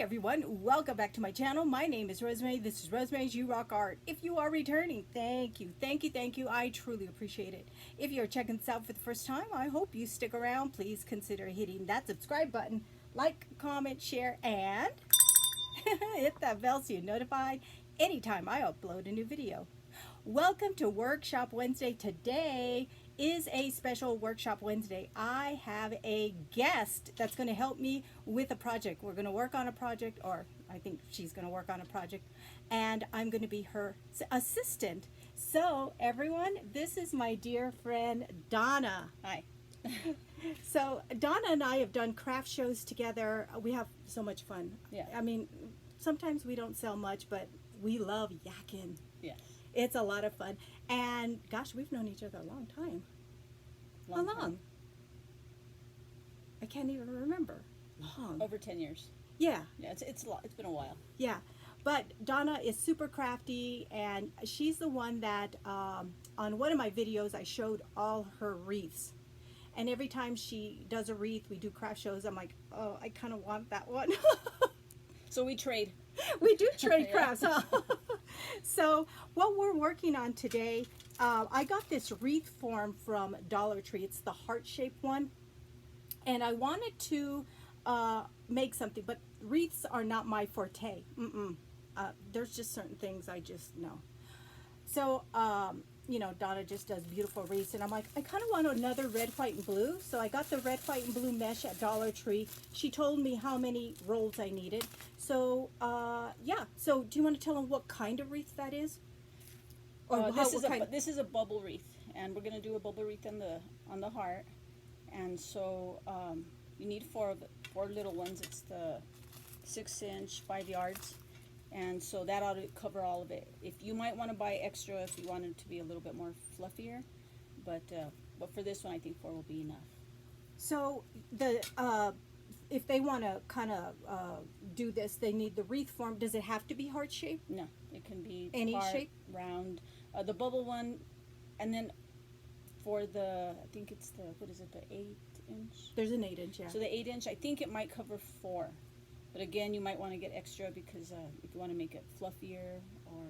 everyone, welcome back to my channel. My name is Rosemary. This is Rosemary's You Rock Art. If you are returning, thank you, thank you, thank you. I truly appreciate it. If you're checking this out for the first time, I hope you stick around. Please consider hitting that subscribe button, like, comment, share, and hit that bell so you're notified anytime I upload a new video. Welcome to Workshop Wednesday. Today is a special Workshop Wednesday. I have a guest that's going to help me with a project. We're going to work on a project, or I think she's going to work on a project, and I'm going to be her assistant. So everyone, this is my dear friend Donna. Hi. So Donna and I have done craft shows together. We have so much fun. Yeah. I mean, sometimes we don't sell much, but we love yakking. Yes. It's a lot of fun. And gosh, we've known each other a long time. How long? Time. I can't even remember. Long. Over 10 years. Yeah. Yeah, it's a lot. It's been a while. Yeah. But Donna is super crafty, and she's the one that on one of my videos I showed all her wreaths. And every time she does a wreath, we do craft shows, I'm like, oh, I kind of want that one. So we trade. We do trade Yeah. crafts, huh? So what we're working on today, I got this wreath form from Dollar Tree. It's the heart-shaped one. And I wanted to make something, but wreaths are not my forte. There's just certain things I just know. So, you know, Donna just does beautiful wreaths, and I'm like, I kind of want another red, white, and blue. So I got the red, white, and blue mesh at Dollar Tree. She told me how many rolls I needed. So, yeah. So do you want to tell them what kind of wreath that is? Or This is a bubble wreath, and we're gonna do a bubble wreath on the heart. And so you need four little ones. It's the 6-inch, 5 yards. And so that ought to cover all of it. If you might want to buy extra if you want it to be a little bit more fluffier, but for this one, I think 4 will be enough. So if they want to kind of do this, they need the wreath form. Does it have to be heart shaped? No, it can be Any heart, shape? round. The bubble one, and then for the, I think it's the, what is it, the 8-inch? There's an 8-inch, yeah. So the 8-inch, I think it might cover 4. But again, you might want to get extra because if you want to make it fluffier or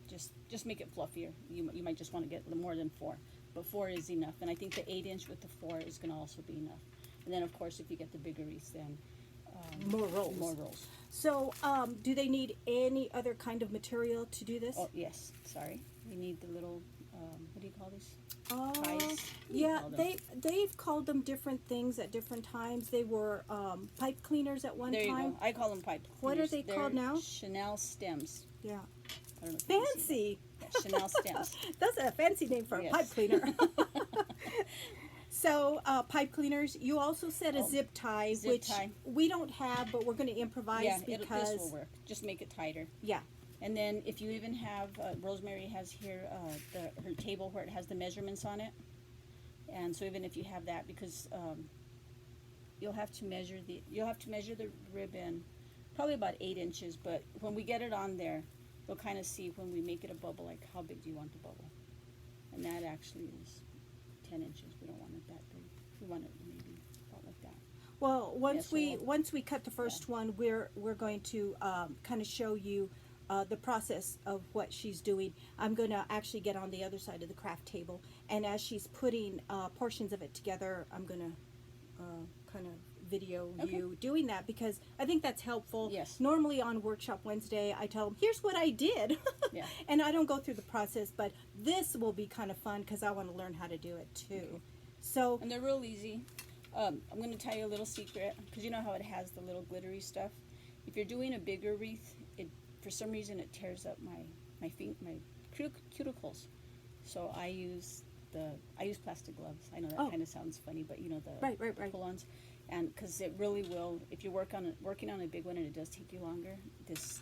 just make it fluffier, you might just want to get more than 4. But 4 is enough. And I think the 8-inch with the 4 is going to also be enough. And then, of course, if you get the bigger wreaths, then more rolls. More rolls. So do they need any other kind of material to do this? Oh, yes. Sorry. We need the little, what do you call these? Ties? Yeah, they've called them different things at different times. They were pipe cleaners at one there time. You go. I call them pipe cleaners. What are they called now? Chanel stems. Yeah. I don't know if you can see Fancy. that. Yeah, Chanel stems. That's a fancy name for a Yes. pipe cleaner. So pipe cleaners. You also said a zip tie, which tie. we don't have, but we're going to improvise Yeah, because this will work. Just make it tighter. yeah. And then if you even have, Rosemary has here her table where it has the measurements on it. And so even if you have that, because you'll have to measure the ribbon probably about 8 inches. But when we get it on there, you'll kind of see when we make it a bubble, like how big do you want the bubble? And that actually is 10 inches. We don't want it that big. We want it maybe about like that. Well, once so once we cut the first one, we're going to kind of show you the process of what she's doing. I'm going to actually get on the other side of the craft table, and as she's putting portions of it together, I'm going to kind of video you doing that, because I think that's helpful. Yes. Normally on Workshop Wednesday, I tell them, here's what I did. Yeah. And I don't go through the process, but this will be kind of fun because I want to learn how to do it too. Okay. So, And they're real easy. I'm going to tell you a little secret, because you know how it has the little glittery stuff. If you're doing a bigger wreath, for some reason it tears up my cuticles. So I use plastic gloves. I know that kind of sounds funny, but you know the right. pull-ons, and because it really will. If you're working on a big one and it does take you longer, this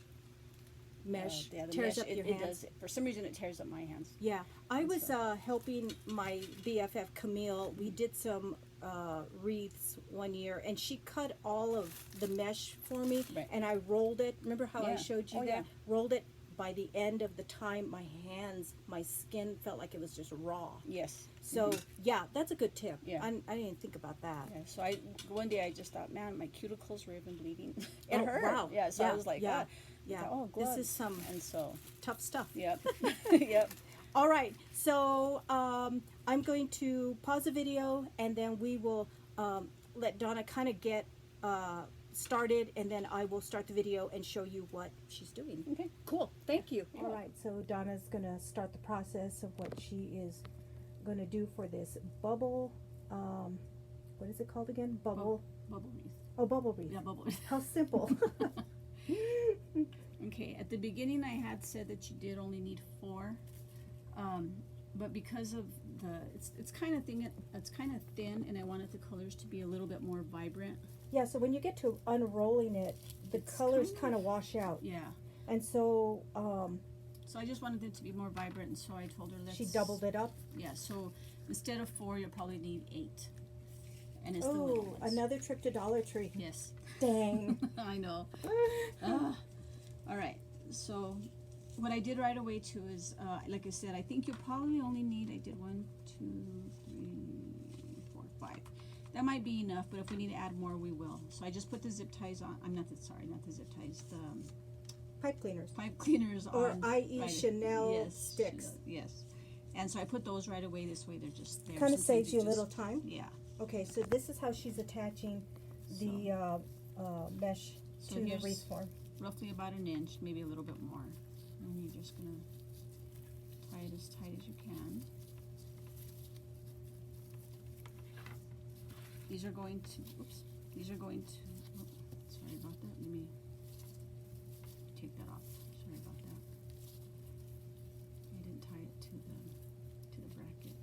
mesh the tears mesh, up your hands. It does. For some reason, it tears up my hands. Yeah, I was helping my BFF Camille. We did some wreaths one year, and she cut all of the mesh for me, Right. and I rolled it. Remember how I Yeah. showed you Oh, that? yeah. Rolled it by the end of the time, my skin felt like it was just raw. Yes. So yeah, that's a good tip. Yeah. I didn't think about that. Yeah. So one day I just thought, man, my cuticles were even bleeding. It Oh, hurt. wow. Yeah. So Yeah, I was like, yeah, I yeah. thought, oh, This gloves. is some And so, tough stuff. yep, yep. All right, so I'm going to pause the video, and then we will let Donna kind of get started, and then I will start the video and show you what she's doing. Okay. Cool. Thank you. You're All right, so Donna's going to start the process of what she is going to do for this bubble. What is it called again? Bubble. Bubble wreath. Oh, bubble wreath. Yeah, bubble wreath. How simple. Okay, at the beginning I had said that you did only need 4, but because of it's kind of thin, and I wanted the colors to be a little bit more vibrant. Yeah, so when you get to unrolling it, the colors kind of wash out. Yeah. And so So I just wanted it to be more vibrant, and so I told her she doubled it up. Yeah, so instead of 4, you'll probably need 8. And it's the little Oh, ones. another trip to Dollar Tree. Yes. Dang. I know. All right. So what I did right away too is, like I said, I think you'll probably only need. I did 1, 2, 3, 4, 5. That might be enough, but if we need to add more, we will. So I just put the zip ties on. Not the zip ties. The Pipe cleaners. pipe cleaners Or on. i.e. right- Chanel yes, sticks. Chanel, yes. And so I put those right away. This way they're just there. Kind of Sometimes saves you a just- little time. Yeah. Okay, so this is how she's attaching the mesh So to the here's- wreath form. Roughly about an inch, maybe a little bit more. And you're just gonna tie it as tight as you can. These are going to, sorry about that, let me take that off, sorry about that. I didn't tie it to the bracket.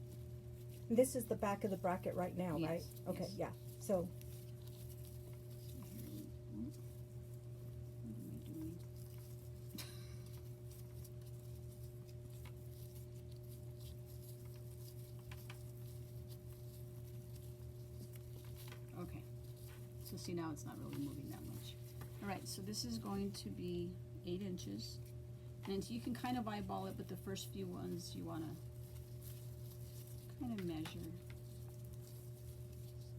This is the back of the bracket right now, Yes, right? Okay, yes. yeah. So So here we, what am I doing? Okay, so see now it's not really moving that much. Alright, so this is going to be 8 inches. And you can kind of eyeball it, but the first few ones you want to kind of measure.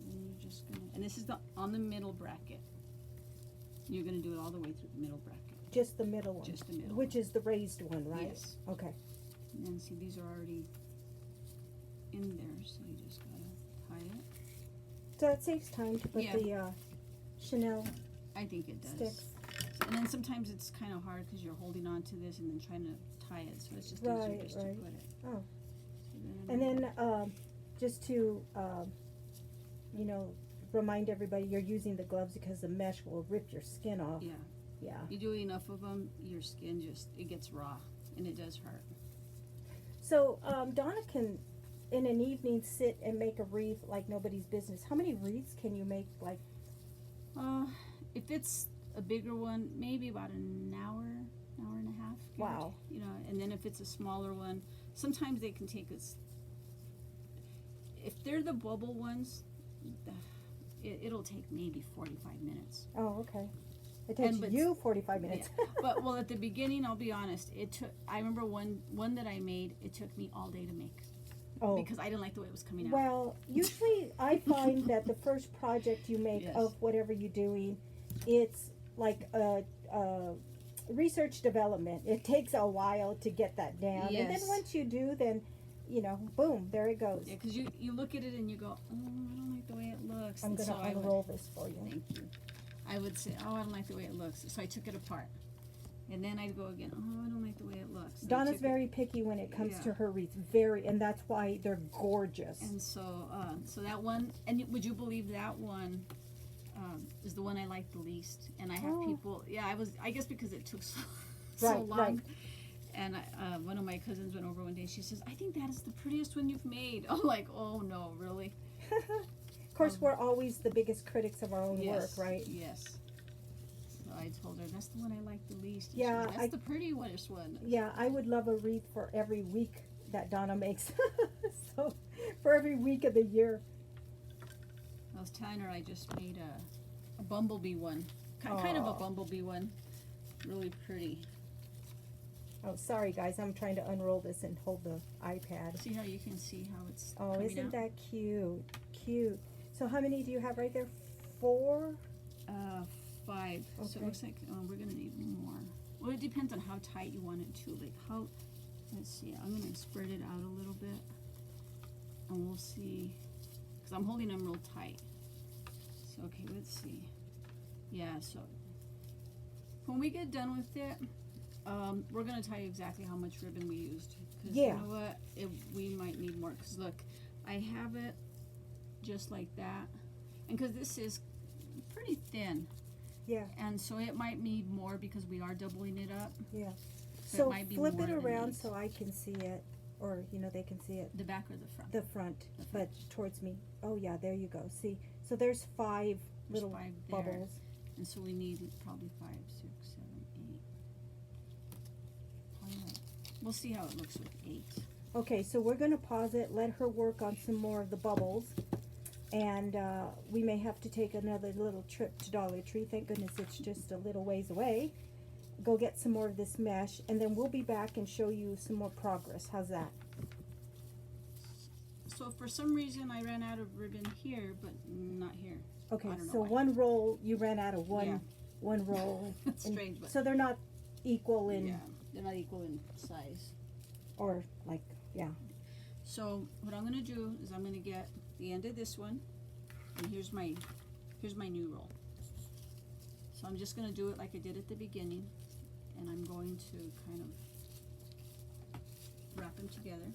And you're just gonna, and this is on the middle bracket. You're gonna do it all the way through the middle bracket. just the middle one. Just the middle Which is the raised one, right? Yes. Okay. And then see, these are already in there, so you just gotta tie it. So it saves time to put Yeah. the Chanel I think it does. sticks. And then sometimes it's kind of hard because you're holding on to this and then trying to tie it, so it's just easier Right, just right. to put it. Oh. So And then just to, you know, remind everybody you're using the gloves because the mesh will rip your skin off. yeah, Yeah. you do enough of them, your skin it gets raw, and it does hurt. So Donna can, in an evening, sit and make a wreath like nobody's business. How many wreaths can you make? Like, If it's a bigger one, maybe about an hour and a half. give or Wow. take, you know, and then if it's a smaller one, sometimes they can take us. If they're the bubble ones, it'll take maybe 45 minutes. oh, okay. It takes but- you 45 minutes. Yeah. But well, at the beginning, I'll be honest. I remember one that I made. It took me all day to make Oh. because I didn't like the way it was coming out. Well, usually I find that the first project you make Yes. of whatever you're doing, it's like a research development. It takes a while to get that down. And then Yes. once you do, then, you know, boom, there it goes. Yeah, because you look at it and you go, oh, I don't like the way it looks. I'm And going to so I would- unroll this for you. Thank you. I would say, oh, I don't like the way it looks. So I took it apart. And then I'd go again, oh, I don't like the way it looks. And I Donna's took very picky when it comes Yeah. to her wreaths. Very, and that's why they're gorgeous. And so, so that one, would you believe that one is the one I like the least? And I have Oh. people, I guess because it took so Right, long. right. And one of my cousins went over one day. She says, I think that is the prettiest one you've made. I'm like, oh no, really? Of course, we're always the biggest critics of our own Yes, work, right? Yes. So I told her that's the one I like the least. And Yeah, she goes, that's the prettiest one. Yeah, I would love a wreath for every week that Donna makes. So, for every week of the year. I was telling her I just made a bumblebee one, kind of a Aw. bumblebee one, really pretty. Oh, sorry guys, I'm trying to unroll this and hold the iPad. See how you can see how it's Oh, coming isn't out? that cute? Cute. So how many do you have right there? 4? 5. So it Okay. looks like we're gonna need more. Well, it depends on how tight you want it to. Like how, let's see, I'm gonna spread it out a little bit. And we'll see, because I'm holding them real tight. So, okay, let's see. Yeah, so when we get done with it, we're gonna tell you exactly how much ribbon we used. Because Yeah. you know what, we might need more. Because look, I have it just like that. And because this is pretty thin. Yeah. And so it might need more because we are doubling it up. Yeah. So it So might be flip more it than around 8. so I can see it, or they can see it. The back or the front? The front, The but towards me. Oh yeah, there you go. See, so there's 5 There's little 5 there. bubbles. And so we need probably 5, 6, 7, 8. Probably like, we'll see how it looks with 8. Okay, so we're gonna pause it, let her work on some more of the bubbles, and we may have to take another little trip to Dollar Tree. Thank goodness it's just a little ways away. Go get some more of this mesh, and then we'll be back and show you some more progress. How's that? So for some reason I ran out of ribbon here, but not here. Okay, I don't know so why. one roll, you ran out of one, Yeah. one roll. That's and strange, but so they're not equal in, yeah, they're not equal in size. or like, yeah. So what I'm gonna do is I'm gonna get the end of this one, and here's my new roll. So I'm just gonna do it like I did at the beginning, and I'm going to kind of wrap them together.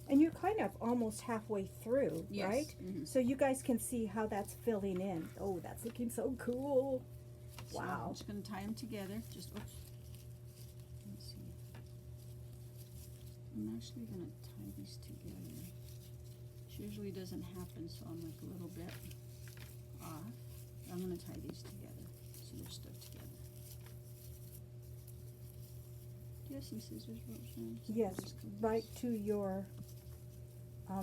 And you're kind of almost halfway through, Yes. right? Mhm. So you guys can see how that's filling in. Oh, that's looking so cool. So Wow. I'm just gonna tie them together. Just oops. Let's see. I'm actually gonna tie these together. Which usually doesn't happen, so I'm like a little bit off. I'm gonna tie these together so they're stuck together. Do you have some scissors, Roseanne? Yes, Just cut right this. to your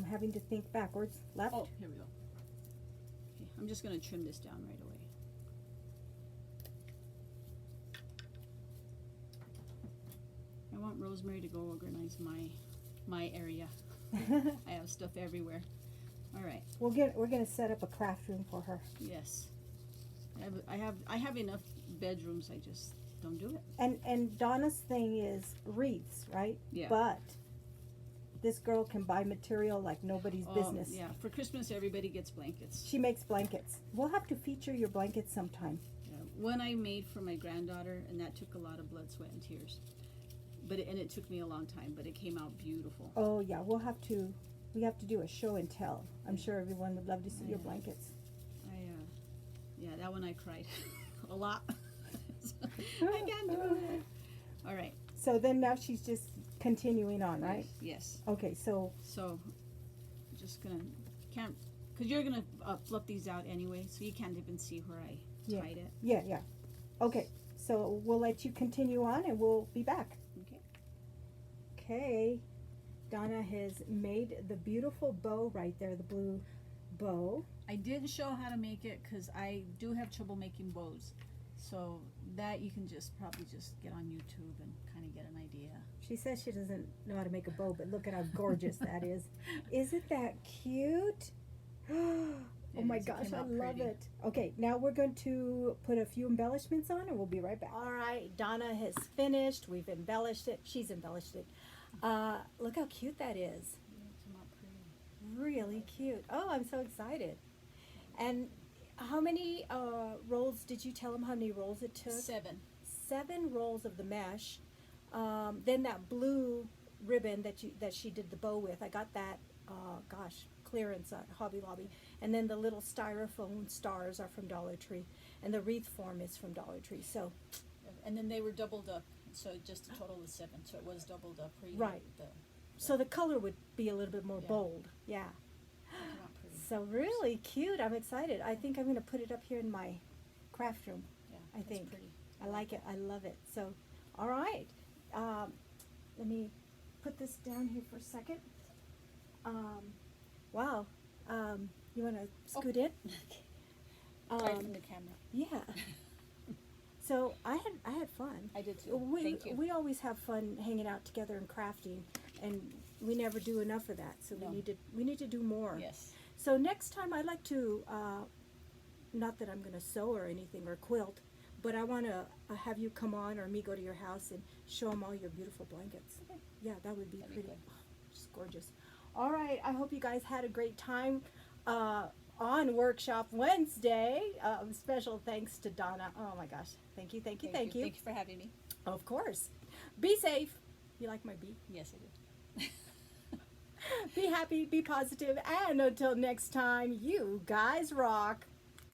having to think backwards. Left? Oh, here we go. Okay, I'm just gonna trim this down right away. I want Rosemary to go organize my area. I have stuff everywhere. All right. We're gonna set up a craft room for her. Yes. I have enough bedrooms. I just don't do it. And Donna's thing is wreaths, right? Yeah. But this girl can buy material like nobody's business. Yeah. For Christmas, everybody gets blankets. She makes blankets. We'll have to feature your blankets sometime. Yeah. One I made for my granddaughter, and that took a lot of blood, sweat, and tears. But it took me a long time, but it came out beautiful. Oh yeah, we have to do a show and tell. I'm sure everyone would love to see your Yeah. blankets. Yeah, that one I cried a lot. I can't do it. All right. So then now she's just continuing on, right? Yes. Okay, so So, I'm just gonna because you're gonna flip these out anyway, so you can't even see where I Yeah. tied it. yeah. Okay, so we'll let you continue on and we'll be back. Okay. Okay, Donna has made the beautiful bow right there, the blue bow. I didn't show how to make it because I do have trouble making bows. So that you can probably just get on YouTube and kind of get an idea. She says she doesn't know how to make a bow, but look at how gorgeous that is. Isn't that cute? Oh my is, it gosh, came I out love pretty. it. Okay, now we're going to put a few embellishments on and we'll be right back. All right, Donna has finished. We've embellished it. She's embellished it. Look how cute that is. Really cute. Oh, I'm so excited. And how many rolls, did you tell them how many rolls it took? 7. 7 rolls of the mesh. Then that blue ribbon that she did the bow with, I got that, clearance at Hobby Lobby. And then the little styrofoam stars are from Dollar Tree. And the wreath form is from Dollar Tree. So, And then they were doubled up, so just a total of 7. So it was doubled up. Where you Right. had so the color would be a little bit more Yeah. bold. Yeah. it came out pretty. So really cute. I'm excited. I think I'm going to put it up here in my craft room. Yeah, I it's think. pretty. I like it. I love it. So, all right. Let me put this down here for a second. Wow. You want to scoot in? Right from the camera. Yeah. So I had fun. I did too. Thank you. We always have fun hanging out together and crafting, and we never do enough of that. So No. we need to do more. Yes. So next time I'd like to, not that I'm going to sew or anything or quilt, but I want to have you come on or me go to your house and show them all your beautiful blankets. Okay. Yeah, that would be That'd be pretty, good. just gorgeous. All right, I hope you guys had a great time on Workshop Wednesday. Special thanks to Donna. Oh my gosh, thank you. Thank you for having me. Of course. Be safe. You like my bee? Yes, I do. Be happy, be positive, and until next time, you guys rock.